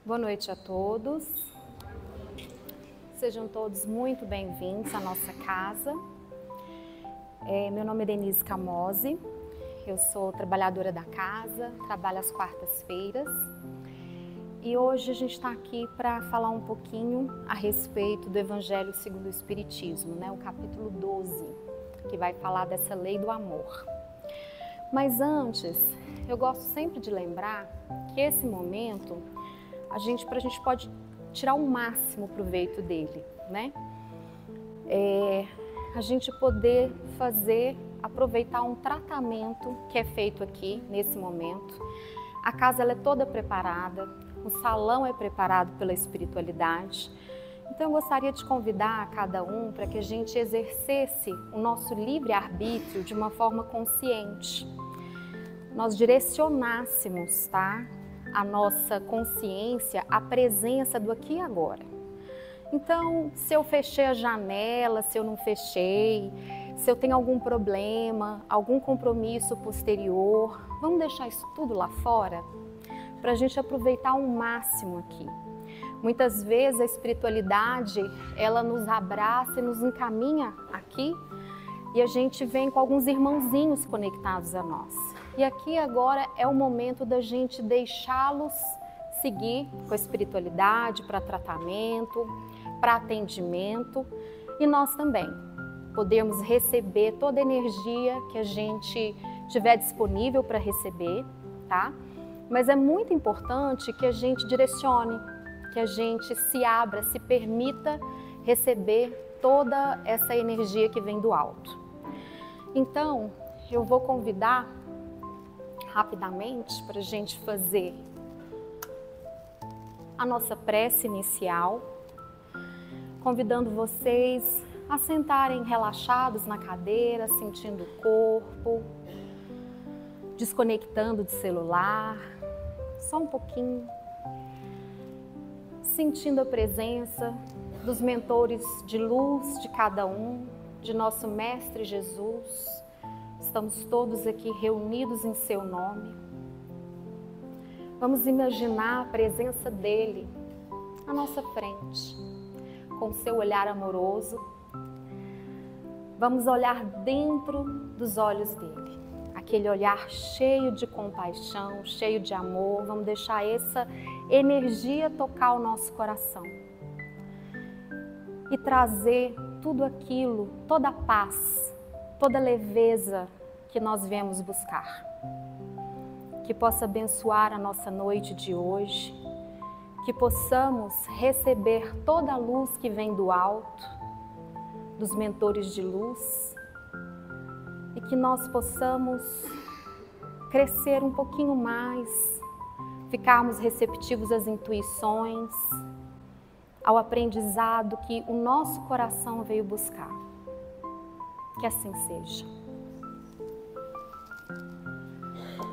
Boa noite a todos. Sejam todos muito bem-vindos à nossa casa. Meu nome é Denise Camose, eu sou trabalhadora da casa, trabalho às quartas-feiras. E hoje a gente está aqui para falar um pouquinho a respeito do Evangelho segundo o Espiritismo, né? O capítulo 12, que vai falar dessa lei do amor. Mas antes, eu gosto sempre de lembrar que esse momento a gente pode tirar o máximo proveito dele, né? A gente poder aproveitar um tratamento que é feito aqui nesse momento. A casa ela é toda preparada, o salão é preparado pela espiritualidade. Então eu gostaria de convidar cada um para que a gente exercesse o nosso livre-arbítrio de uma forma consciente. Nós direcionássemos, tá? A nossa consciência à presença do aqui e agora. Então, se eu fechei a janela, se eu não fechei, se eu tenho algum problema, algum compromisso posterior, vamos deixar isso tudo lá fora para a gente aproveitar ao máximo aqui. Muitas vezes a espiritualidade, ela nos abraça e nos encaminha aqui e a gente vem com alguns irmãozinhos conectados a nós. E aqui agora é o momento da gente deixá-los seguir com a espiritualidade para tratamento, para atendimento e nós também podemos receber toda a energia que a gente tiver disponível para receber, tá? Mas é muito importante que a gente direcione, que a gente se abra, se permita receber toda essa energia que vem do alto. Então, eu vou convidar rapidamente para a gente fazer a nossa prece inicial, convidando vocês a sentarem relaxados na cadeira, sentindo o corpo, desconectando do celular, só um pouquinho, sentindo a presença dos mentores de luz de cada um, de nosso Mestre Jesus. Estamos todos aqui reunidos em seu nome. Vamos imaginar a presença dele à nossa frente, com seu olhar amoroso. Vamos olhar dentro dos olhos dele, aquele olhar cheio de compaixão, cheio de amor. Vamos deixar essa energia tocar o nosso coração e trazer tudo aquilo, toda a paz, toda a leveza que nós viemos buscar. Que possa abençoar a nossa noite de hoje, que possamos receber toda a luz que vem do alto, dos mentores de luz, e que nós possamos crescer um pouquinho mais, ficarmos receptivos às intuições, ao aprendizado que o nosso coração veio buscar. Que assim seja.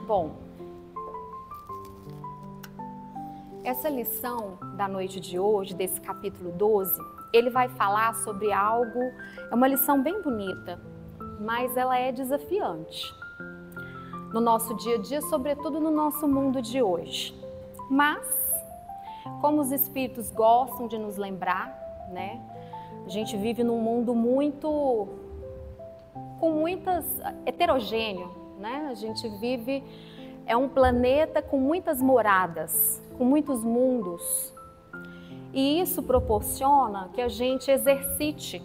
Bom, essa lição da noite de hoje, desse capítulo 12, ele vai falar sobre algo, é uma lição bem bonita, mas ela é desafiante no nosso dia a dia, sobretudo no nosso mundo de hoje. Mas, como os espíritos gostam de nos lembrar, né? A gente vive num mundo heterogêneo, né? A gente vive, é um planeta com muitas moradas, com muitos mundos. E isso proporciona que a gente exercite,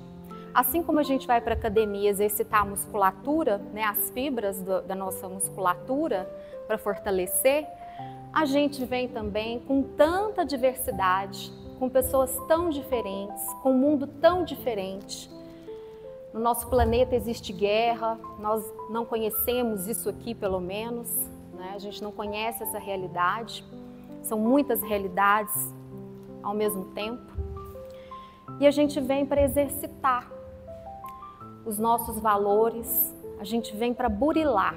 assim como a gente vai para a academia exercitar a musculatura, né, as fibras da nossa musculatura para fortalecer, a gente vem também com tanta diversidade, com pessoas tão diferentes, com um mundo tão diferente. No nosso planeta existe guerra, nós não conhecemos isso aqui pelo menos, né? A gente não conhece essa realidade, são muitas realidades ao mesmo tempo. E a gente vem para exercitar os nossos valores, a gente vem para burilar.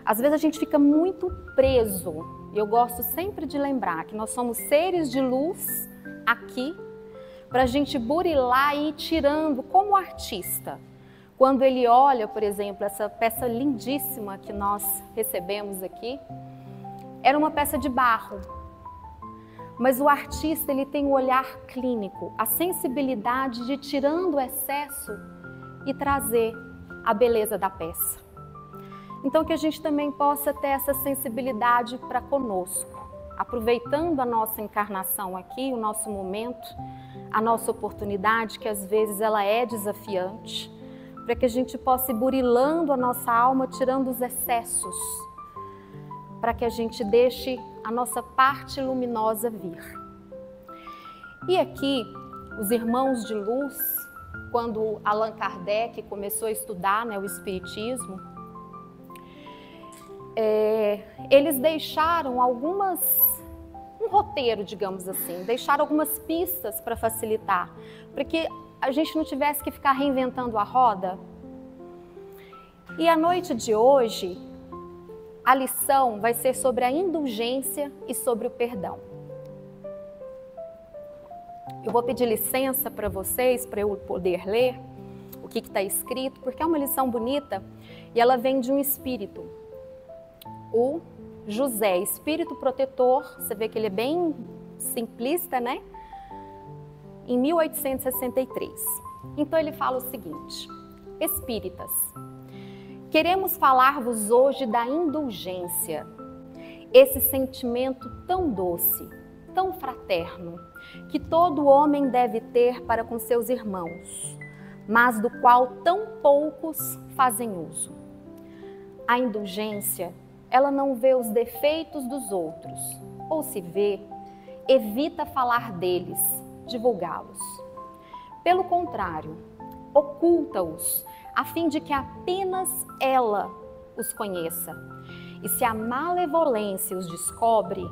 Às vezes a gente fica muito preso, e eu gosto sempre de lembrar que nós somos seres de luz aqui, para a gente burilar e ir tirando como artista. Quando ele olha, por exemplo, essa peça lindíssima que nós recebemos aqui, era uma peça de barro. Mas o artista, ele tem o olhar clínico, a sensibilidade de ir tirando o excesso e trazer a beleza da peça. Então que a gente também possa ter essa sensibilidade para conosco, aproveitando a nossa encarnação aqui, o nosso momento, a nossa oportunidade, que às vezes ela é desafiante, para que a gente possa ir burilando a nossa alma, tirando os excessos, para que a gente deixe a nossa parte luminosa vir. E aqui, os irmãos de luz, quando Allan Kardec começou a estudar, né, o Espiritismo, eles deixaram um roteiro, digamos assim, deixaram algumas pistas para facilitar, para que a gente não tivesse que ficar reinventando a roda. E a noite de hoje, a lição vai ser sobre a indulgência e sobre o perdão. Eu vou pedir licença para vocês, para eu poder ler o que está escrito, porque é uma lição bonita e ela vem de um espírito. O José, espírito protetor, você vê que ele é bem simplista, né? Em 1863. Então ele fala o seguinte: espíritas, queremos falar-vos hoje da indulgência, esse sentimento tão doce, tão fraterno, que todo homem deve ter para com seus irmãos, mas do qual tão poucos fazem uso. A indulgência, ela não vê os defeitos dos outros, ou se vê, evita falar deles, divulgá-los. Pelo contrário, oculta-os, a fim de que apenas ela os conheça. E se a malevolência os descobre,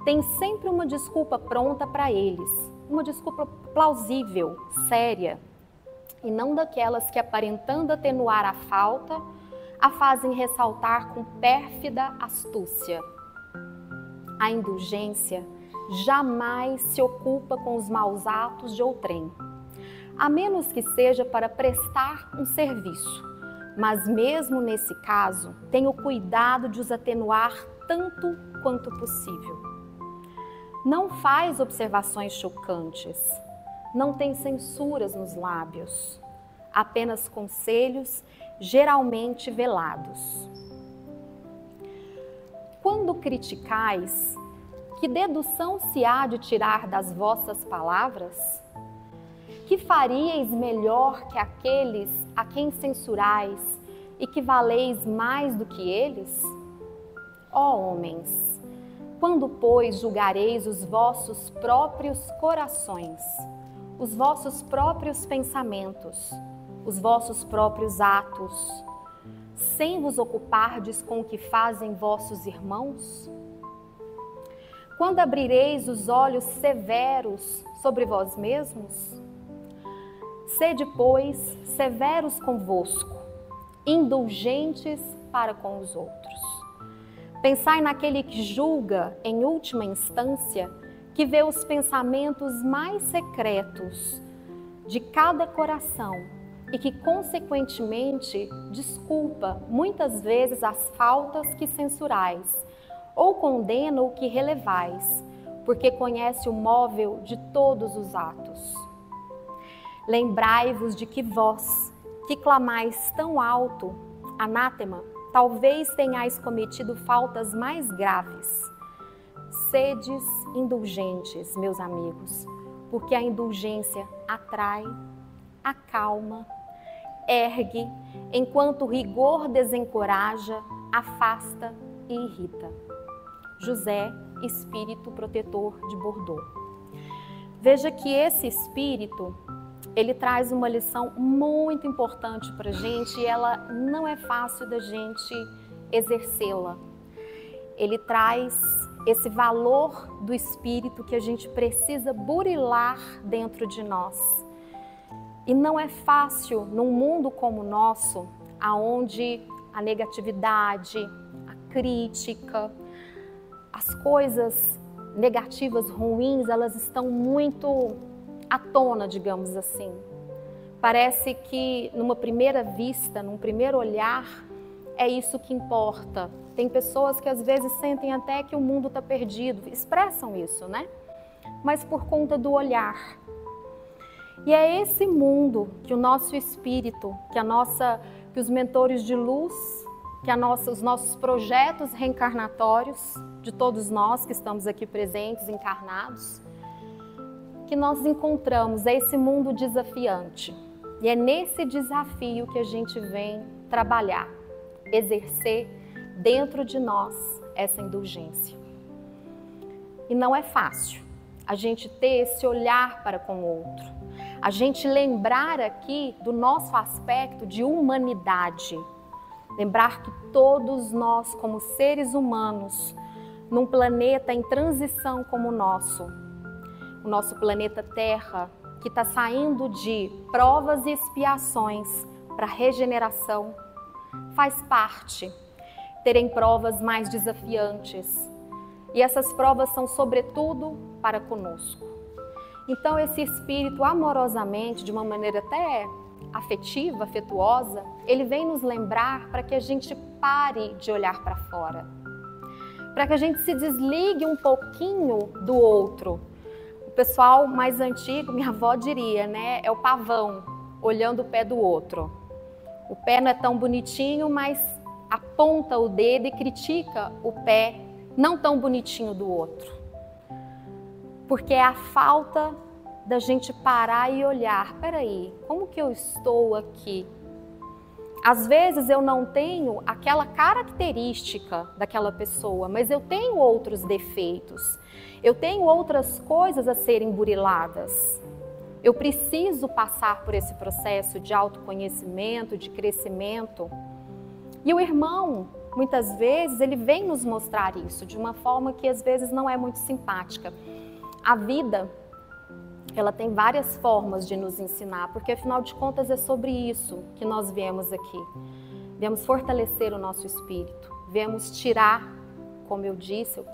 tem sempre uma desculpa pronta para eles, uma desculpa plausível, séria, e não daquelas que, aparentando atenuar a falta, a fazem ressaltar com pérfida astúcia. A indulgência jamais se ocupa com os maus atos de outrem, a menos que seja para prestar um serviço, mas mesmo nesse caso, tem o cuidado de os atenuar tanto quanto possível. Não faz observações chocantes, não tem censuras nos lábios, apenas conselhos geralmente velados. Quando criticais, que dedução se há de tirar das vossas palavras? Que faríeis melhor que aqueles a quem censurais e que valeis mais do que eles? Ó homens, quando, pois, julgareis os vossos próprios corações, os vossos próprios pensamentos, os vossos próprios atos, sem vos ocupardes com o que fazem vossos irmãos? Quando abrireis os olhos severos sobre vós mesmos? Sede, pois, severos convosco, indulgentes para com os outros. Pensai naquele que julga, em última instância, que vê os pensamentos mais secretos de cada coração e que, consequentemente, desculpa muitas vezes as faltas que censurais ou condena o que relevais, porque conhece o móvel de todos os atos. Lembrai-vos de que vós, que clamais tão alto, anátema, talvez tenhais cometido faltas mais graves. Sedes indulgentes, meus amigos, porque a indulgência atrai, acalma, ergue, enquanto o rigor desencoraja, afasta e irrita. José, espírito protetor de Bordeaux. Veja que esse espírito, ele traz uma lição muito importante para a gente e ela não é fácil da gente exercê-la. Ele traz esse valor do espírito que a gente precisa burilar dentro de nós. E não é fácil num mundo como o nosso, onde a negatividade, a crítica, as coisas negativas, ruins, elas estão muito à tona, digamos assim. Parece que numa primeira vista, num primeiro olhar, é isso que importa. Tem pessoas que às vezes sentem até que o mundo está perdido, expressam isso, né? mas por conta do olhar. E é esse mundo que o nosso espírito, que os mentores de luz, os nossos projetos reencarnatórios, de todos nós que estamos aqui presentes, encarnados, que nós encontramos, é esse mundo desafiante. E é nesse desafio que a gente vem trabalhar, exercer dentro de nós essa indulgência. E não é fácil a gente ter esse olhar para com o outro, a gente lembrar aqui do nosso aspecto de humanidade, lembrar que todos nós, como seres humanos, num planeta em transição como o nosso planeta Terra, que está saindo de provas e expiações para regeneração, faz parte terem provas mais desafiantes. E essas provas são sobretudo para conosco. Então esse espírito amorosamente, de uma maneira até afetiva, afetuosa, ele vem nos lembrar para que a gente pare de olhar para fora, para que a gente se desligue um pouquinho do outro. O pessoal mais antigo, minha avó diria, né? É o pavão olhando o pé do outro. O pé não é tão bonitinho, mas aponta o dedo e critica o pé não tão bonitinho do outro. Porque é a falta da gente parar e olhar, peraí, como que eu estou aqui? Às vezes eu não tenho aquela característica daquela pessoa, mas eu tenho outros defeitos. Eu tenho outras coisas a serem buriladas. Eu preciso passar por esse processo de autoconhecimento, de crescimento. E o irmão, muitas vezes, ele vem nos mostrar isso de uma forma que às vezes não é muito simpática. A vida, ela tem várias formas de nos ensinar, porque afinal de contas é sobre isso que nós viemos aqui. Viemos fortalecer o nosso espírito, viemos tirar, como eu disse,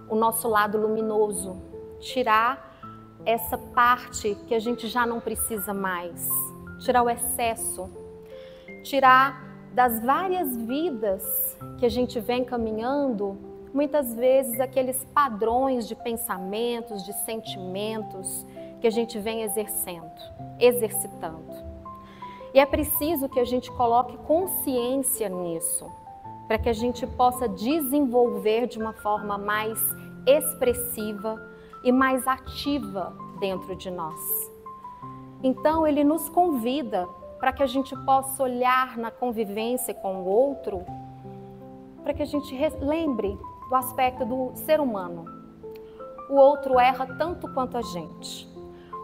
o nosso lado luminoso, tirar essa parte que a gente já não precisa mais, tirar o excesso, tirar das várias vidas que a gente vem caminhando, muitas vezes aqueles padrões de pensamentos, de sentimentos que a gente vem exercitando. E é preciso que a gente coloque consciência nisso, para que a gente possa desenvolver de uma forma mais expressiva e mais ativa dentro de nós. Então ele nos convida para que a gente possa olhar na convivência com o outro, para que a gente lembre do aspecto do ser humano. O outro erra tanto quanto a gente.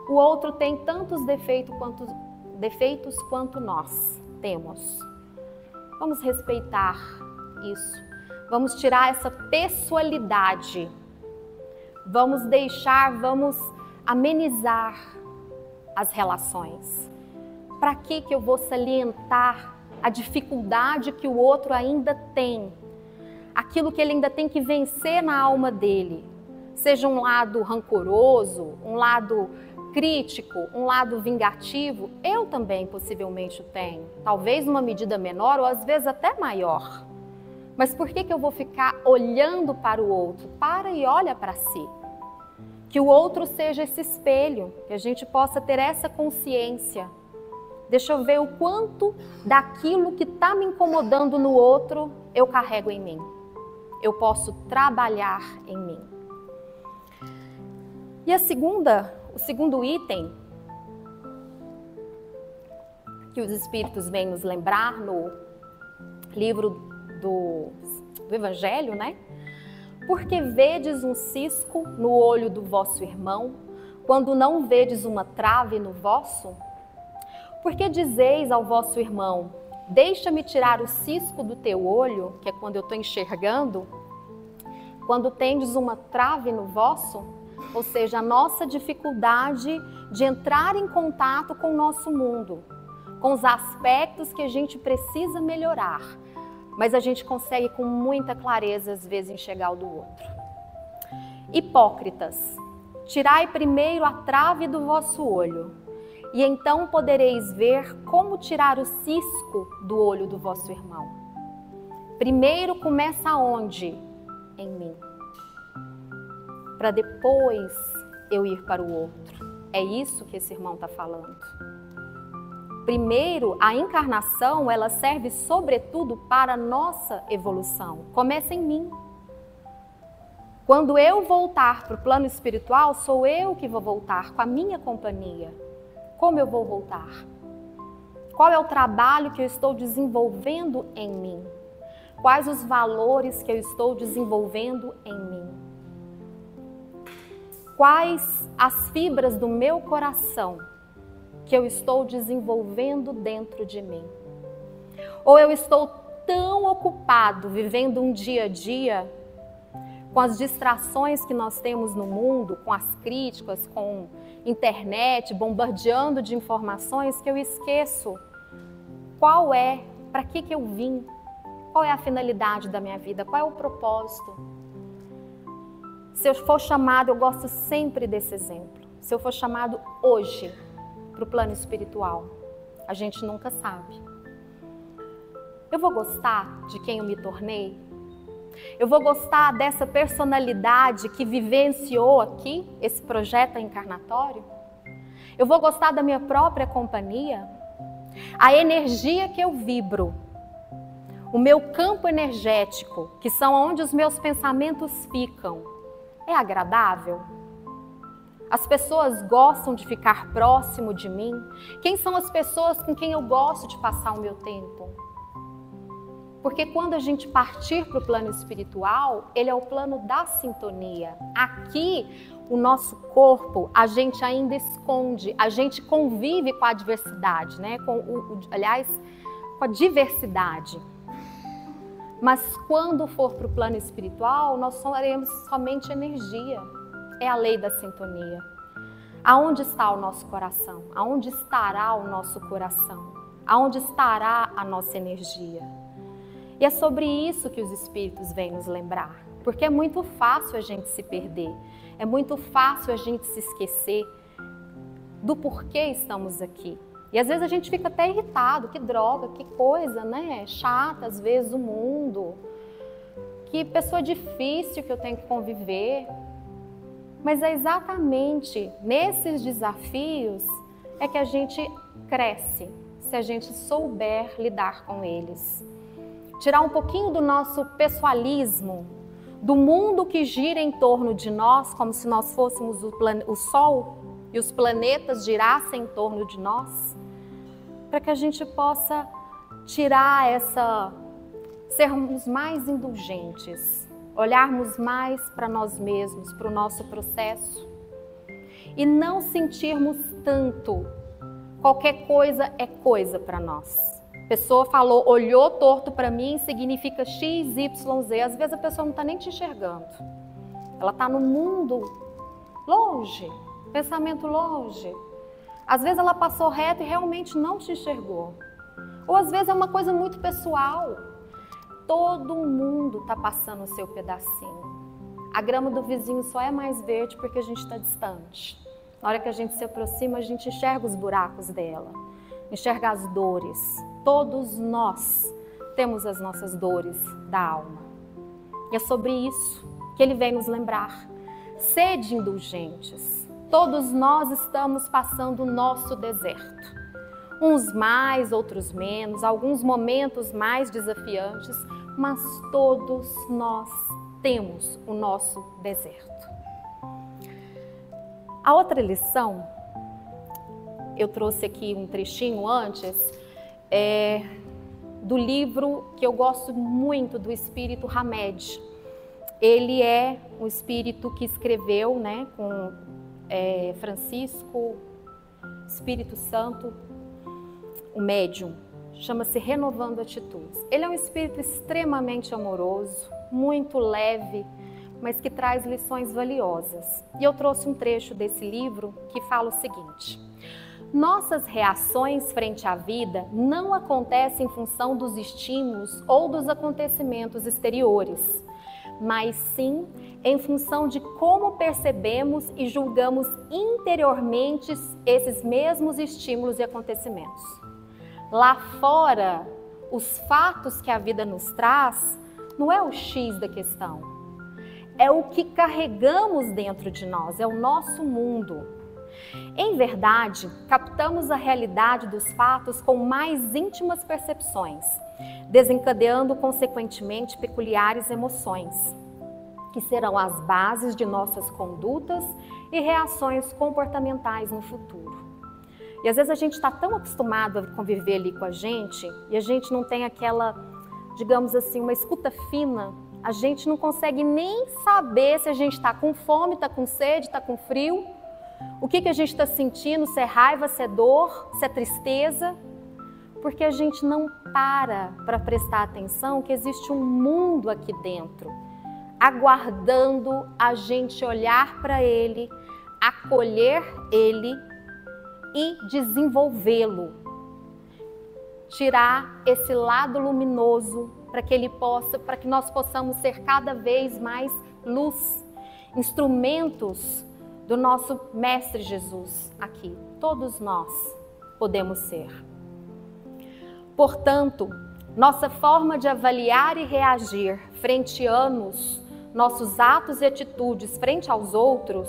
O outro tem tantos defeitos quanto nós temos. Vamos respeitar isso. Vamos tirar essa pessoalidade. Vamos amenizar as relações. Para que eu vou salientar a dificuldade que o outro ainda tem? Aquilo que ele ainda tem que vencer na alma dele. Seja um lado rancoroso, um lado crítico, um lado vingativo, eu também possivelmente o tenho. Talvez numa medida menor ou às vezes até maior. Mas por que eu vou ficar olhando para o outro? Para e olha para si. Que o outro seja esse espelho, que a gente possa ter essa consciência. Deixa eu ver o quanto daquilo que está me incomodando no outro eu carrego em mim. Eu posso trabalhar em mim. E o segundo item que os Espíritos vêm nos lembrar no livro do Evangelho, né? Porque vedes um cisco no olho do vosso irmão, quando não vedes uma trave no vosso? Porque dizeis ao vosso irmão, deixa-me tirar o cisco do teu olho, que é quando eu estou enxergando, quando tendes uma trave no vosso? Ou seja, a nossa dificuldade de entrar em contato com o nosso mundo, com os aspectos que a gente precisa melhorar, mas a gente consegue com muita clareza, às vezes, enxergar o do outro. Hipócritas, tirai primeiro a trave do vosso olho, e então podereis ver como tirar o cisco do olho do vosso irmão. Primeiro começa onde? Em mim. Para depois eu ir para o outro. É isso que esse irmão está falando. Primeiro, a encarnação, ela serve sobretudo para a nossa evolução. Começa em mim. Quando eu voltar para o plano espiritual, sou eu que vou voltar com a minha companhia. Como eu vou voltar? Qual é o trabalho que eu estou desenvolvendo em mim? Quais os valores que eu estou desenvolvendo em mim? Quais as fibras do meu coração que eu estou desenvolvendo dentro de mim? Ou eu estou tão ocupado vivendo um dia a dia com as distrações que nós temos no mundo, com as críticas, com internet, bombardeando de informações, que eu esqueço qual é, para que eu vim, qual é a finalidade da minha vida, qual é o propósito. Se eu for chamado, eu gosto sempre desse exemplo, se eu for chamado hoje para o plano espiritual, a gente nunca sabe. Eu vou gostar de quem eu me tornei? Eu vou gostar dessa personalidade que vivenciou aqui, esse projeto encarnatório? Eu vou gostar da minha própria companhia? A energia que eu vibro, o meu campo energético, que são onde os meus pensamentos ficam, é agradável? As pessoas gostam de ficar próximo de mim? Quem são as pessoas com quem eu gosto de passar o meu tempo? Porque quando a gente partir para o plano espiritual, ele é o plano da sintonia. Aqui, o nosso corpo, a gente ainda esconde, a gente convive com a diversidade, né? Aliás, com a diversidade. Mas quando for para o plano espiritual, nós seremos somente energia. É a lei da sintonia. Aonde está o nosso coração? Aonde estará o nosso coração? Aonde estará a nossa energia? E é sobre isso que os Espíritos vêm nos lembrar. Porque é muito fácil a gente se perder. É muito fácil a gente se esquecer do porquê estamos aqui. E às vezes a gente fica até irritado. Que droga, que coisa, né? Chata às vezes o mundo. Que pessoa difícil que eu tenho que conviver. Mas é exatamente nesses desafios é que a gente cresce, se a gente souber lidar com eles. Tirar um pouquinho do nosso pessoalismo, do mundo que gira em torno de nós, como se nós fôssemos o Sol e os planetas girassem em torno de nós, para que a gente possa tirar sermos mais indulgentes, olharmos mais para nós mesmos, para o nosso processo e não sentirmos tanto. Qualquer coisa é coisa para nós. A pessoa falou, olhou torto para mim, significa X, Y, Z. Às vezes a pessoa não está nem te enxergando. Ela está no mundo longe, pensamento longe. Às vezes ela passou reto e realmente não te enxergou. Ou às vezes é uma coisa muito pessoal. Todo mundo está passando o seu pedacinho. A grama do vizinho só é mais verde porque a gente está distante. Na hora que a gente se aproxima, a gente enxerga os buracos dela, enxerga as dores. Todos nós temos as nossas dores da alma. E é sobre isso que ele vem nos lembrar. Sede indulgentes. Todos nós estamos passando o nosso deserto. Uns mais, outros menos, alguns momentos mais desafiantes, mas todos nós temos o nosso deserto. A outra lição, eu trouxe aqui um trechinho antes, do livro que eu gosto muito, do Espírito Hamed. Ele é um espírito que escreveu, né, com Francisco, Espírito Santo, o médium, chama-se Renovando Atitudes. Ele é um espírito extremamente amoroso, muito leve, mas que traz lições valiosas. E eu trouxe um trecho desse livro que fala o seguinte: nossas reações frente à vida não acontecem em função dos estímulos ou dos acontecimentos exteriores, mas sim em função de como percebemos e julgamos interiormente esses mesmos estímulos e acontecimentos. Lá fora, os fatos que a vida nos traz não é o X da questão, é o que carregamos dentro de nós, é o nosso mundo. Em verdade, captamos a realidade dos fatos com mais íntimas percepções, desencadeando consequentemente peculiares emoções, que serão as bases de nossas condutas e reações comportamentais no futuro. E às vezes a gente está tão acostumado a conviver ali com a gente e a gente não tem aquela, digamos assim, uma escuta fina. A gente não consegue nem saber se a gente está com fome, está com sede, está com frio. O que a gente está sentindo, se é raiva, se é dor, se é tristeza. Porque a gente não para prestar atenção que existe um mundo aqui dentro, aguardando a gente olhar para ele, acolher ele e desenvolvê-lo. Tirar esse lado luminoso para que nós possamos ser cada vez mais luz, instrumentos do nosso Mestre Jesus aqui. Todos nós podemos ser. Portanto, nossa forma de avaliar e reagir frente a nossos atos e atitudes frente aos outros,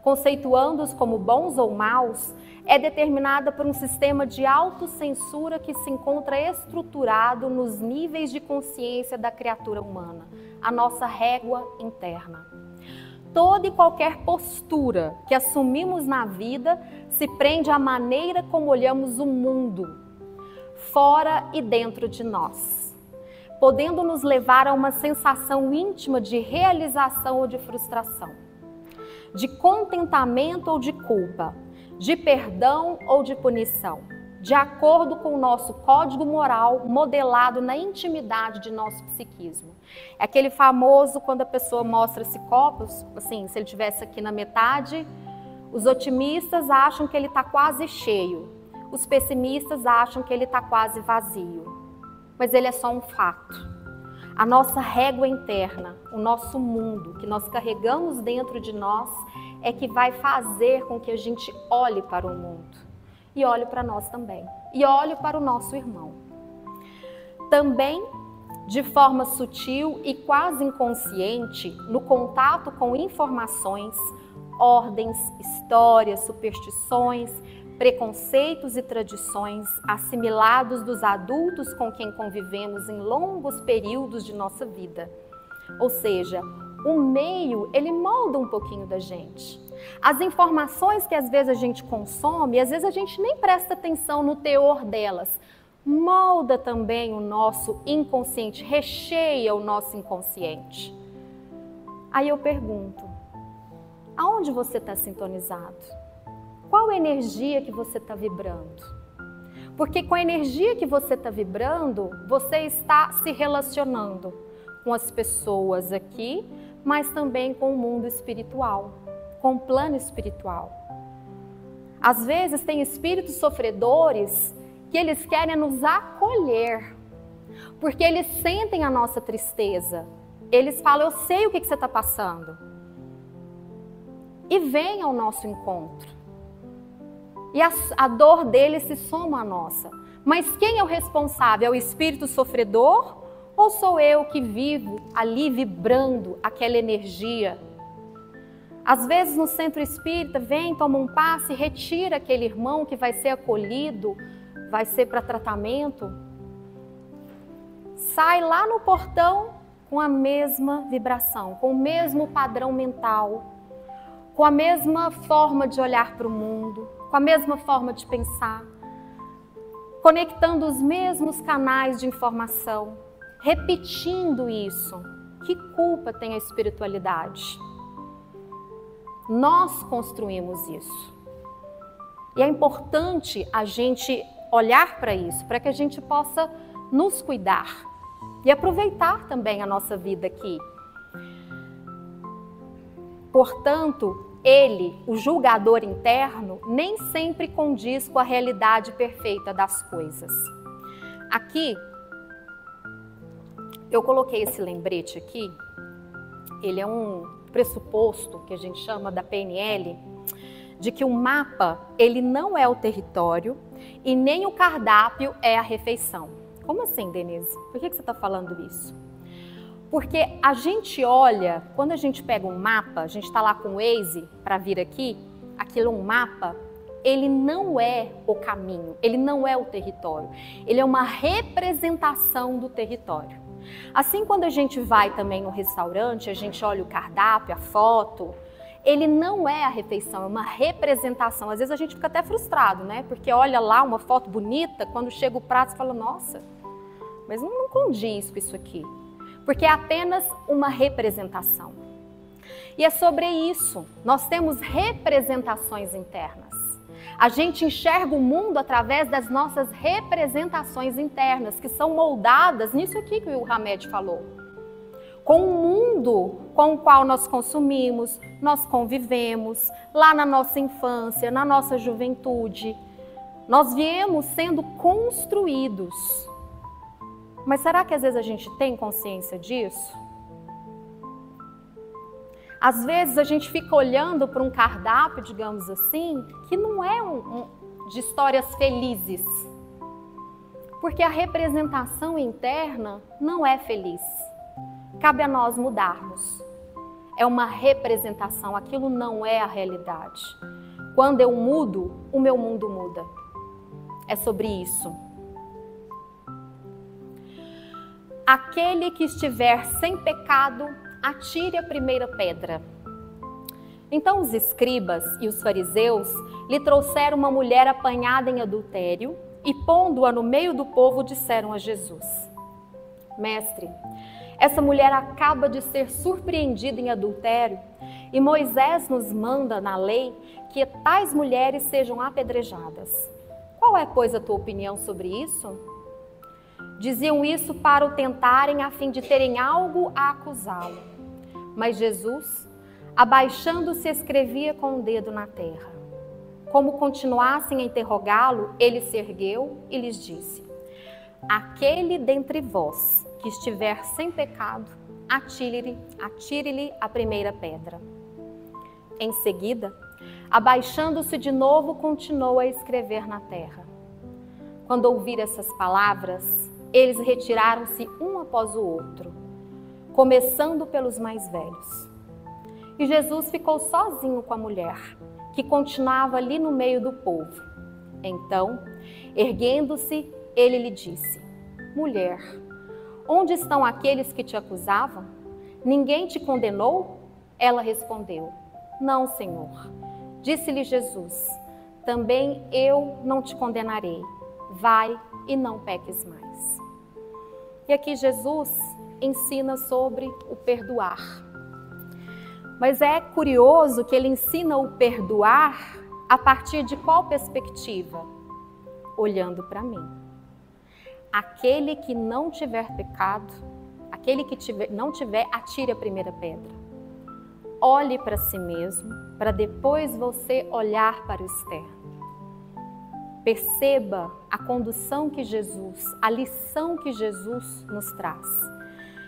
conceituando-os como bons ou maus, é determinada por um sistema de autocensura que se encontra estruturado nos níveis de consciência da criatura humana, a nossa régua interna. Toda e qualquer postura que assumimos na vida se prende à maneira como olhamos o mundo, fora e dentro de nós, podendo nos levar a uma sensação íntima de realização ou de frustração, de contentamento ou de culpa, de perdão ou de punição, de acordo com o nosso código moral modelado na intimidade de nosso psiquismo. É aquele famoso quando a pessoa mostra esse copo, assim, se ele estivesse aqui na metade, os otimistas acham que ele está quase cheio, os pessimistas acham que ele está quase vazio, mas ele é só um fato. A nossa régua interna, o nosso mundo que nós carregamos dentro de nós é que vai fazer com que a gente olhe para o mundo e olhe para nós também, e olhe para o nosso irmão. Também, de forma sutil e quase inconsciente, no contato com informações, ordens, histórias, superstições, preconceitos e tradições assimilados dos adultos com quem convivemos em longos períodos de nossa vida. Ou seja, o meio, ele molda um pouquinho da gente. As informações que às vezes a gente consome, às vezes a gente nem presta atenção no teor delas, molda também o nosso inconsciente, recheia o nosso inconsciente. Aí eu pergunto, aonde você está sintonizado? Qual energia que você está vibrando? Porque com a energia que você está vibrando, você está se relacionando com as pessoas aqui, mas também com o mundo espiritual, com o plano espiritual. Às vezes tem espíritos sofredores que eles querem nos acolher, porque eles sentem a nossa tristeza. Eles falam, eu sei o que você está passando. E vem ao nosso encontro. E a dor deles se soma à nossa. Mas quem é o responsável? É o espírito sofredor? Ou sou eu que vivo ali vibrando aquela energia? Às vezes no centro espírita vem, toma um passe, retira aquele irmão que vai ser acolhido, vai ser para tratamento. Sai lá no portão com a mesma vibração, com o mesmo padrão mental, com a mesma forma de olhar para o mundo, com a mesma forma de pensar, conectando os mesmos canais de informação, repetindo isso. Que culpa tem a espiritualidade? Nós construímos isso. E é importante a gente olhar para isso, para que a gente possa nos cuidar e aproveitar também a nossa vida aqui. Portanto, ele, o julgador interno, nem sempre condiz com a realidade perfeita das coisas. Aqui, eu coloquei esse lembrete aqui, ele é um pressuposto que a gente chama da PNL, de que o mapa, ele não é o território e nem o cardápio é a refeição. Como assim, Denise? Por que você está falando isso? Porque a gente olha, quando a gente pega um mapa, a gente está lá com o Waze para vir aqui, aquilo é um mapa, ele não é o caminho, ele não é o território, ele é uma representação do território. Assim, quando a gente vai também no restaurante, a gente olha o cardápio, a foto, ele não é a refeição, é uma representação. Às vezes a gente fica até frustrado, né? Porque olha lá uma foto bonita, quando chega o prato você fala, nossa, mas não condiz com isso aqui. Porque é apenas uma representação. E é sobre isso, nós temos representações internas. A gente enxerga o mundo através das nossas representações internas, que são moldadas nisso aqui que o Hamed falou. Com o mundo com o qual nós consumimos, nós convivemos, lá na nossa infância, na nossa juventude. Nós viemos sendo construídos. Mas será que às vezes a gente tem consciência disso? Às vezes a gente fica olhando para um cardápio, digamos assim, que não é de histórias felizes. Porque a representação interna não é feliz. Cabe a nós mudarmos. É uma representação, aquilo não é a realidade. Quando eu mudo, o meu mundo muda. É sobre isso. Aquele que estiver sem pecado, atire a primeira pedra. Então os escribas e os fariseus lhe trouxeram uma mulher apanhada em adultério e, pondo-a no meio do povo, disseram a Jesus: Mestre, essa mulher acaba de ser surpreendida em adultério e Moisés nos manda na lei que tais mulheres sejam apedrejadas. Qual é, pois, a tua opinião sobre isso? Diziam isso para o tentarem a fim de terem algo a acusá-lo. Mas Jesus, abaixando-se, escrevia com o dedo na terra. Como continuassem a interrogá-lo, ele se ergueu e lhes disse: Aquele dentre vós que estiver sem pecado, atire-lhe a primeira pedra. Em seguida, abaixando-se de novo, continuou a escrever na terra. Quando ouviram essas palavras, eles retiraram-se um após o outro, começando pelos mais velhos. E Jesus ficou sozinho com a mulher, que continuava ali no meio do povo. Então, erguendo-se, ele lhe disse: Mulher, onde estão aqueles que te acusavam? Ninguém te condenou? Ela respondeu: Não, Senhor. Disse-lhe Jesus: Também eu não te condenarei. Vai e não peques mais. E aqui Jesus ensina sobre o perdoar. Mas é curioso que ele ensina o perdoar a partir de qual perspectiva? Olhando para mim. Aquele que não tiver pecado, aquele que não tiver, atire a primeira pedra. Olhe para si mesmo, para depois você olhar para o externo. Perceba a condução que Jesus, a lição que Jesus nos traz.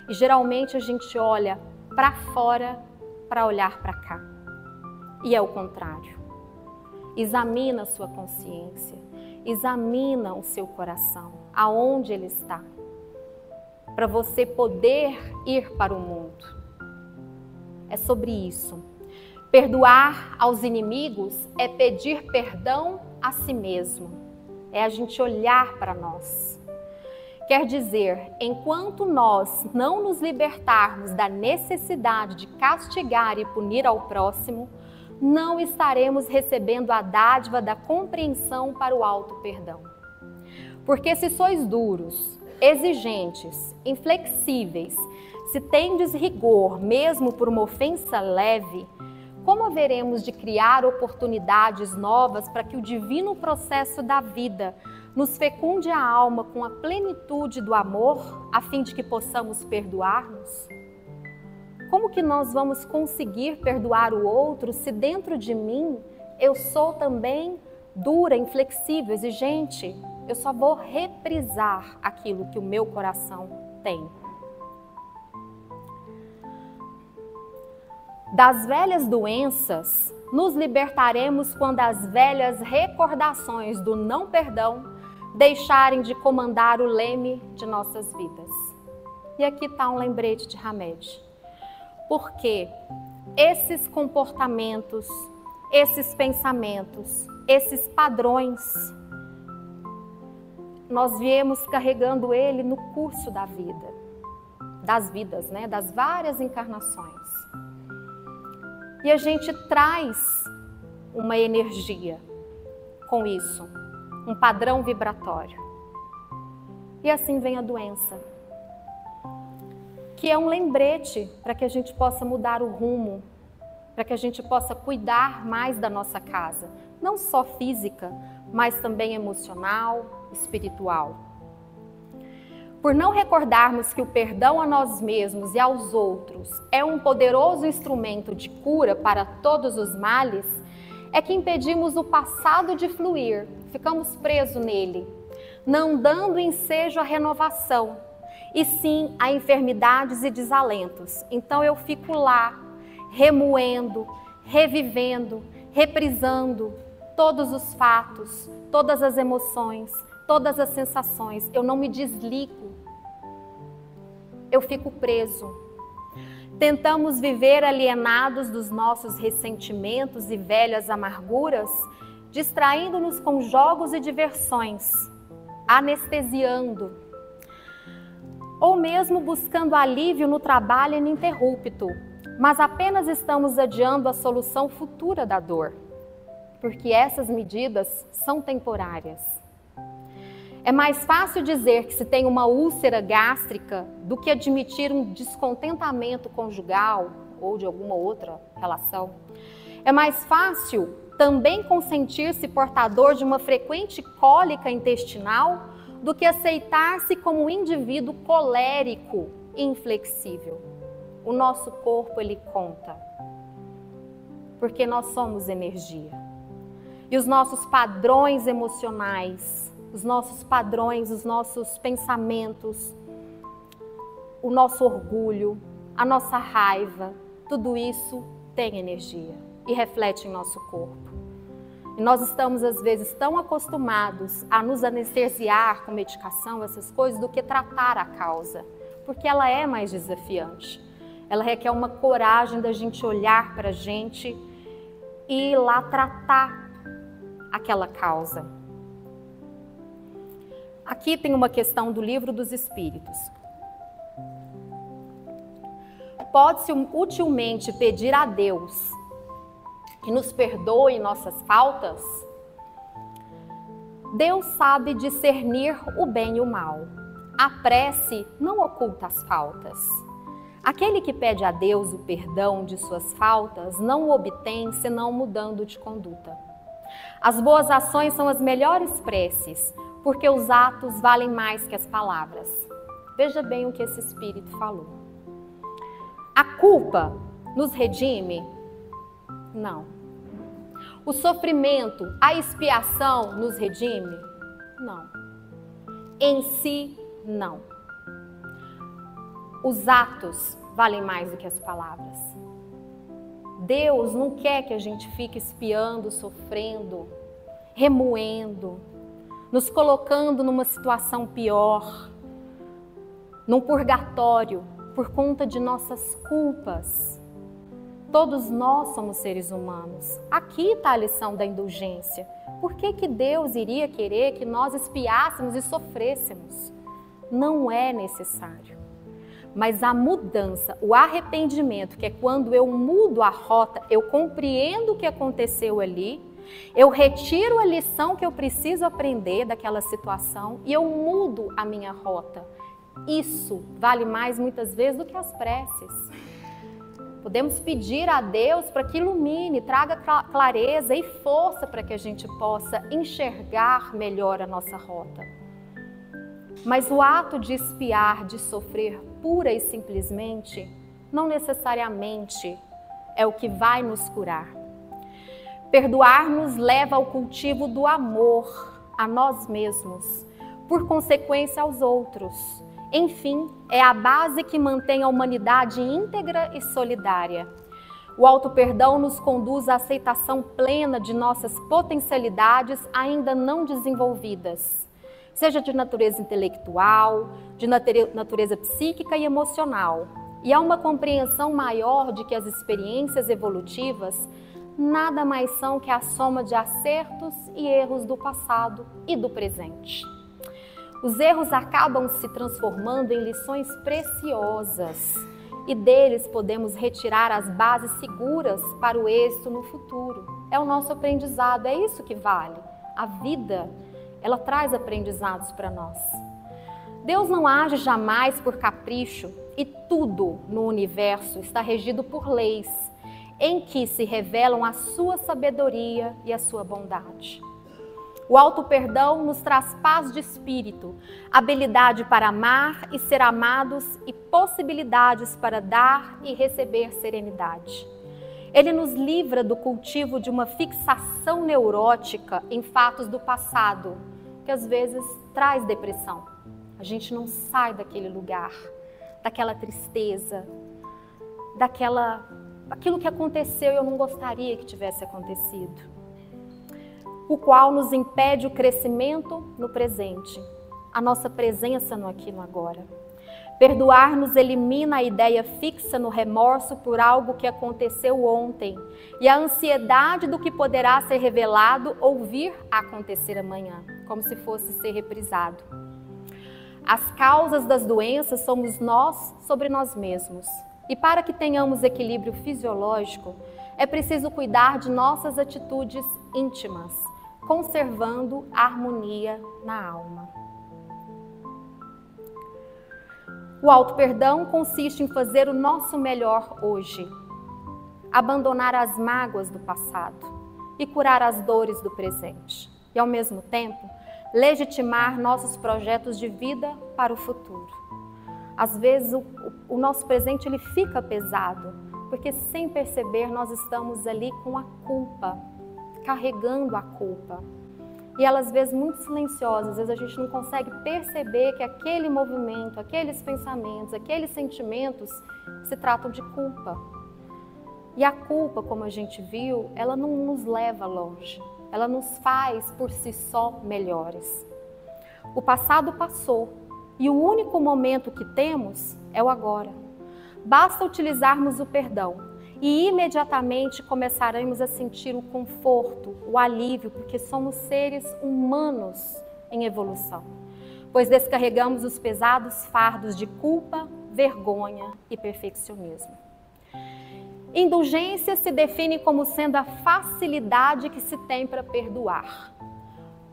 E geralmente a gente olha para fora para olhar para cá. E é o contrário. Examina a sua consciência, examina o seu coração, aonde ele está, para você poder ir para o mundo. É sobre isso. Perdoar aos inimigos é pedir perdão a si mesmo. É a gente olhar para nós. Quer dizer, enquanto nós não nos libertarmos da necessidade de castigar e punir ao próximo, não estaremos recebendo a dádiva da compreensão para o auto-perdão. Porque se sois duros, exigentes, inflexíveis, se tendes rigor mesmo por uma ofensa leve, como haveremos de criar oportunidades novas para que o divino processo da vida nos fecunde a alma com a plenitude do amor, a fim de que possamos perdoar-nos? Como que nós vamos conseguir perdoar o outro se dentro de mim eu sou também dura, inflexível, exigente? Eu só vou reprisar aquilo que o meu coração tem. Das velhas doenças, nos libertaremos quando as velhas recordações do não perdão deixarem de comandar o leme de nossas vidas. E aqui está um lembrete de Hamed. Porque esses comportamentos, esses pensamentos, esses padrões, nós viemos carregando ele no curso da vida, das vidas, né? Das várias encarnações. E a gente traz uma energia com isso, um padrão vibratório. E assim vem a doença, que é um lembrete para que a gente possa mudar o rumo, para que a gente possa cuidar mais da nossa casa, não só física, mas também emocional, espiritual. Por não recordarmos que o perdão a nós mesmos e aos outros é um poderoso instrumento de cura para todos os males, é que impedimos o passado de fluir, ficamos presos nele, não dando ensejo à renovação, e sim a enfermidades e desalentos. Então eu fico lá, remoendo, revivendo, reprisando todos os fatos, todas as emoções, todas as sensações. Eu não me desligo, eu fico preso. Tentamos viver alienados dos nossos ressentimentos e velhas amarguras, distraindo-nos com jogos e diversões, anestesiando, ou mesmo buscando alívio no trabalho ininterrupto, mas apenas estamos adiando a solução futura da dor, porque essas medidas são temporárias. É mais fácil dizer que se tem uma úlcera gástrica do que admitir um descontentamento conjugal ou de alguma outra relação. É mais fácil também consentir-se portador de uma frequente cólica intestinal do que aceitar-se como um indivíduo colérico e inflexível. O nosso corpo, ele conta, porque nós somos energia. E os nossos padrões emocionais, os nossos padrões, os nossos pensamentos, o nosso orgulho, a nossa raiva, tudo isso tem energia e reflete em nosso corpo. E nós estamos, às vezes, tão acostumados a nos anestesiar com medicação, essas coisas, do que tratar a causa, porque ela é mais desafiante. Ela requer uma coragem da gente olhar para a gente e ir lá tratar aquela causa. Aqui tem uma questão do Livro dos Espíritos. Pode-se utilmente pedir a Deus que nos perdoe nossas faltas? Deus sabe discernir o bem e o mal. A prece não oculta as faltas. Aquele que pede a Deus o perdão de suas faltas não o obtém senão mudando de conduta. As boas ações são as melhores preces, porque os atos valem mais que as palavras. Veja bem o que esse Espírito falou. A culpa nos redime? Não. O sofrimento, a expiação nos redime? Não. Em si, não. Os atos valem mais do que as palavras. Deus não quer que a gente fique expiando, sofrendo, remoendo, nos colocando numa situação pior, num purgatório, por conta de nossas culpas. Todos nós somos seres humanos. Aqui está a lição da indulgência. Por que que Deus iria querer que nós expiássemos e sofrêssemos? Não é necessário. Mas a mudança, o arrependimento, que é quando eu mudo a rota, eu compreendo o que aconteceu ali, eu retiro a lição que eu preciso aprender daquela situação e eu mudo a minha rota. Isso vale mais muitas vezes do que as preces. Podemos pedir a Deus para que ilumine, traga clareza e força para que a gente possa enxergar melhor a nossa rota. Mas o ato de expiar, de sofrer pura e simplesmente, não necessariamente é o que vai nos curar. Perdoar nos leva ao cultivo do amor a nós mesmos, por consequência aos outros. Enfim, é a base que mantém a humanidade íntegra e solidária. O auto-perdão nos conduz à aceitação plena de nossas potencialidades ainda não desenvolvidas, seja de natureza intelectual, de natureza psíquica e emocional. E há uma compreensão maior de que as experiências evolutivas nada mais são que a soma de acertos e erros do passado e do presente. Os erros acabam se transformando em lições preciosas e deles podemos retirar as bases seguras para o êxito no futuro. É o nosso aprendizado, é isso que vale. A vida, ela traz aprendizados para nós. Deus não age jamais por capricho e tudo no universo está regido por leis em que se revelam a sua sabedoria e a sua bondade. O auto-perdão nos traz paz de espírito, habilidade para amar e ser amados e possibilidades para dar e receber serenidade. Ele nos livra do cultivo de uma fixação neurótica em fatos do passado, que às vezes traz depressão. A gente não sai daquele lugar, daquela tristeza, daquilo que aconteceu e eu não gostaria que tivesse acontecido. O qual nos impede o crescimento no presente, a nossa presença no aqui e no agora. Perdoar nos elimina a ideia fixa no remorso por algo que aconteceu ontem e a ansiedade do que poderá ser revelado ou vir a acontecer amanhã, como se fosse ser reprisado. As causas das doenças somos nós sobre nós mesmos. E para que tenhamos equilíbrio fisiológico, é preciso cuidar de nossas atitudes íntimas, conservando a harmonia na alma. O auto-perdão consiste em fazer o nosso melhor hoje, abandonar as mágoas do passado e curar as dores do presente. E, ao mesmo tempo, legitimar nossos projetos de vida para o futuro. Às vezes, o nosso presente ele fica pesado, porque sem perceber nós estamos ali com a culpa, carregando a culpa. E ela às vezes muito silenciosa, às vezes a gente não consegue perceber que aquele movimento, aqueles pensamentos, aqueles sentimentos se tratam de culpa. E a culpa, como a gente viu, ela não nos leva longe, ela nos faz por si só melhores. O passado passou e o único momento que temos é o agora. Basta utilizarmos o perdão e imediatamente começaremos a sentir o conforto, o alívio, porque somos seres humanos em evolução, pois descarregamos os pesados fardos de culpa, vergonha e perfeccionismo. Indulgência se define como sendo a facilidade que se tem para perdoar.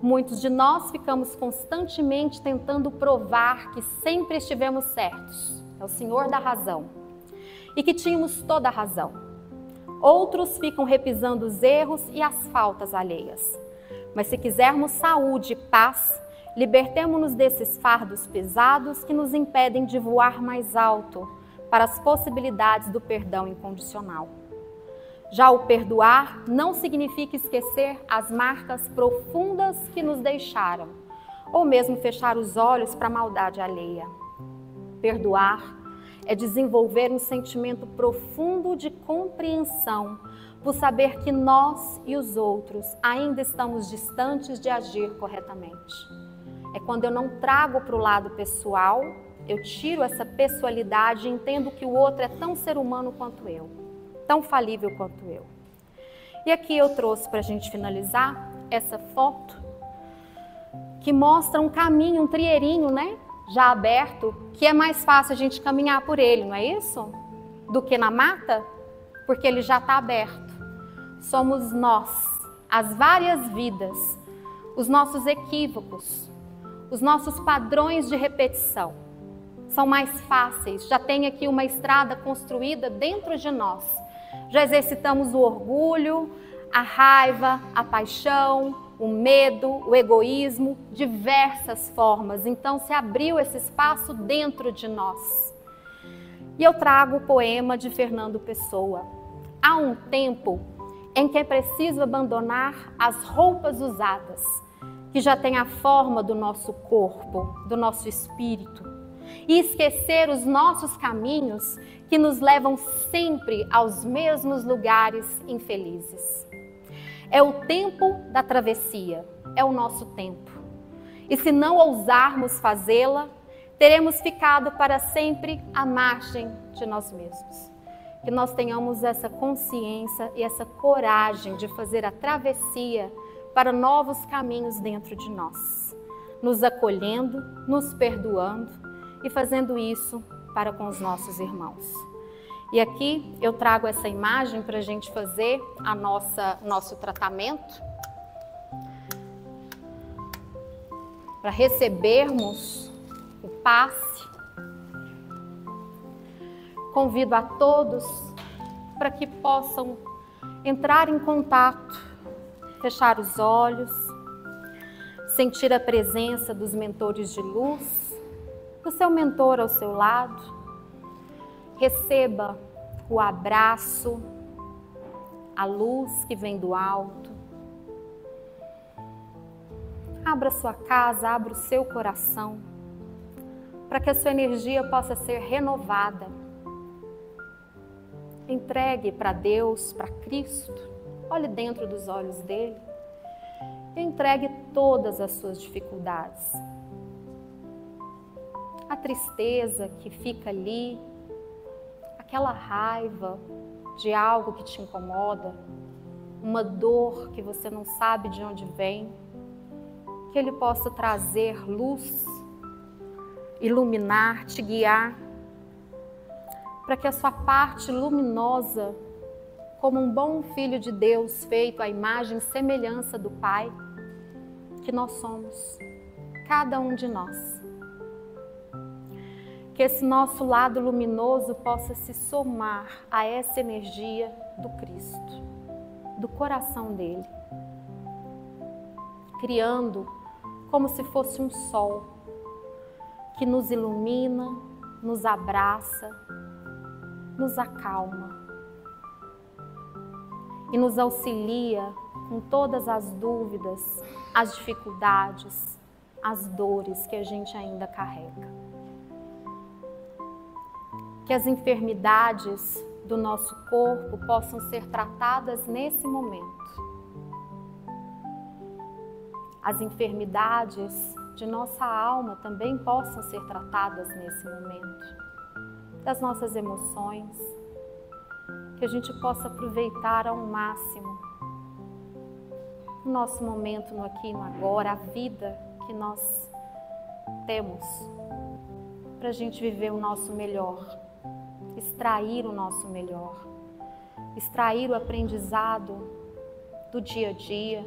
Muitos de nós ficamos constantemente tentando provar que sempre estivemos certos, é o Senhor da razão, e que tínhamos toda a razão. Outros ficam repisando os erros e as faltas alheias. Mas se quisermos saúde e paz, libertemo-nos desses fardos pesados que nos impedem de voar mais alto para as possibilidades do perdão incondicional. Já o perdoar não significa esquecer as marcas profundas que nos deixaram, ou mesmo fechar os olhos para a maldade alheia. Perdoar é desenvolver um sentimento profundo de compreensão, por saber que nós e os outros ainda estamos distantes de agir corretamente. É quando eu não trago para o lado pessoal, eu tiro essa pessoalidade e entendo que o outro é tão ser humano quanto eu, tão falível quanto eu. E aqui eu trouxe para a gente finalizar essa foto que mostra um caminho, um trieirinho, né? Já aberto, que é mais fácil a gente caminhar por ele, não é isso? Do que na mata, porque ele já está aberto. Somos nós, as várias vidas, os nossos equívocos, os nossos padrões de repetição. São mais fáceis, já tem aqui uma estrada construída dentro de nós. Já exercitamos o orgulho, a raiva, a paixão, o medo, o egoísmo, diversas formas. Então se abriu esse espaço dentro de nós. E eu trago o poema de Fernando Pessoa. Há um tempo em que é preciso abandonar as roupas usadas, que já têm a forma do nosso corpo, do nosso espírito, e esquecer os nossos caminhos que nos levam sempre aos mesmos lugares infelizes. É o tempo da travessia, é o nosso tempo. E se não ousarmos fazê-la, teremos ficado para sempre à margem de nós mesmos. Que nós tenhamos essa consciência e essa coragem de fazer a travessia para novos caminhos dentro de nós, nos acolhendo, nos perdoando e fazendo isso para com os nossos irmãos. E aqui eu trago essa imagem para a gente fazer nosso tratamento, para recebermos o passe. Convido a todos para que possam entrar em contato, fechar os olhos, sentir a presença dos mentores de luz, do seu mentor ao seu lado. Receba o abraço, a luz que vem do alto. Abra sua casa, abra o seu coração, para que a sua energia possa ser renovada. Entregue para Deus, para Cristo, olhe dentro dos olhos dele e entregue todas as suas dificuldades. A tristeza que fica ali, aquela raiva de algo que te incomoda, uma dor que você não sabe de onde vem, que ele possa trazer luz, iluminar, te guiar, para que a sua parte luminosa, como um bom filho de Deus, feito à imagem e semelhança do Pai, que nós somos, cada um de nós. Que esse nosso lado luminoso possa se somar a essa energia do Cristo, do coração dele, criando como se fosse um sol que nos ilumina, nos abraça, nos acalma e nos auxilia com todas as dúvidas, as dificuldades, as dores que a gente ainda carrega. Que as enfermidades do nosso corpo possam ser tratadas nesse momento. As enfermidades de nossa alma também possam ser tratadas nesse momento. Das nossas emoções, que a gente possa aproveitar ao máximo o nosso momento no aqui e no agora, a vida que nós temos, para a gente viver o nosso melhor, extrair o nosso melhor, extrair o aprendizado do dia a dia,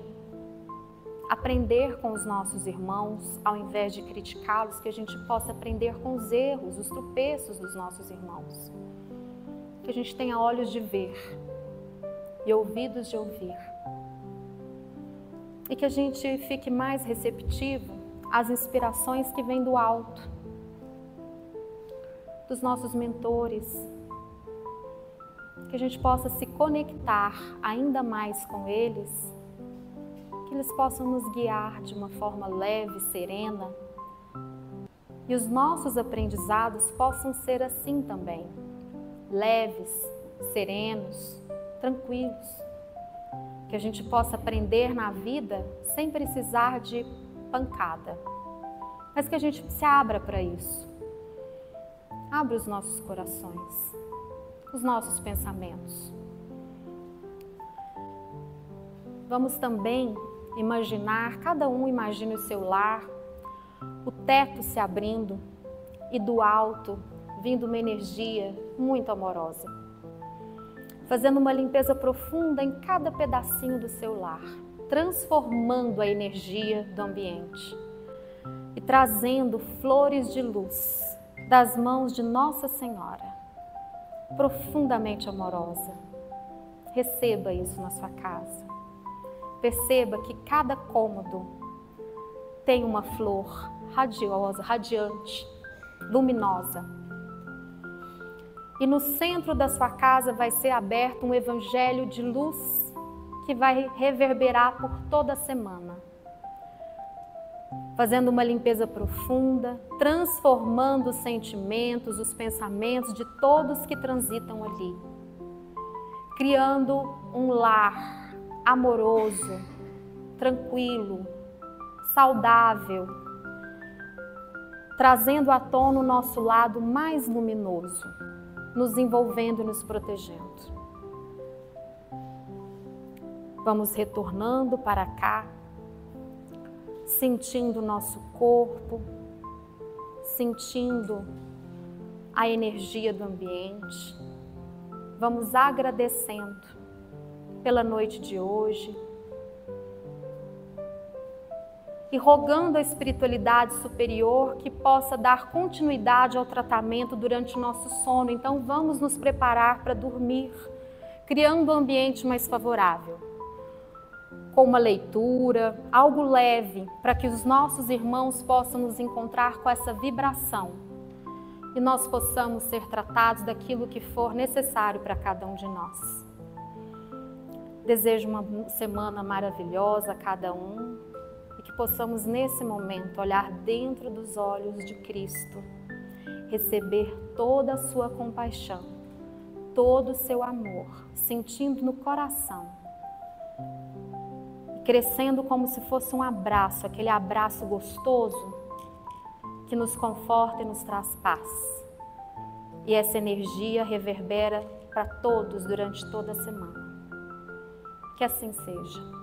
aprender com os nossos irmãos, ao invés de criticá-los, que a gente possa aprender com os erros, os tropeços dos nossos irmãos. Que a gente tenha olhos de ver e ouvidos de ouvir. E que a gente fique mais receptivo às inspirações que vêm do alto, dos nossos mentores. Que a gente possa se conectar ainda mais com eles, que eles possam nos guiar de uma forma leve, serena, e os nossos aprendizados possam ser assim também, leves, serenos, tranquilos, que a gente possa aprender na vida sem precisar de pancada, mas que a gente se abra para isso, abra os nossos corações, os nossos pensamentos. Vamos também imaginar, cada um imagine o seu lar, o teto se abrindo e do alto vindo uma energia muito amorosa, fazendo uma limpeza profunda em cada pedacinho do seu lar, transformando a energia do ambiente e trazendo flores de luz das mãos de Nossa Senhora, profundamente amorosa. Receba isso na sua casa. Perceba que cada cômodo tem uma flor radiosa, radiante, luminosa. E no centro da sua casa vai ser aberto um evangelho de luz que vai reverberar por toda a semana, fazendo uma limpeza profunda, transformando os sentimentos, os pensamentos de todos que transitam ali, criando um lar amoroso, tranquilo, saudável, trazendo à tona o nosso lado mais luminoso, nos envolvendo e nos protegendo. Vamos retornando para cá, sentindo o nosso corpo, sentindo a energia do ambiente. Vamos agradecendo pela noite de hoje e rogando a espiritualidade superior que possa dar continuidade ao tratamento durante o nosso sono. Então vamos nos preparar para dormir, criando um ambiente mais favorável, com uma leitura, algo leve, para que os nossos irmãos possam nos encontrar com essa vibração e nós possamos ser tratados daquilo que for necessário para cada um de nós. Desejo uma semana maravilhosa a cada um e que possamos nesse momento olhar dentro dos olhos de Cristo, receber toda a sua compaixão, todo o seu amor, sentindo no coração, crescendo como se fosse um abraço, aquele abraço gostoso que nos conforta e nos traz paz. E essa energia reverbera para todos durante toda a semana. Que assim seja.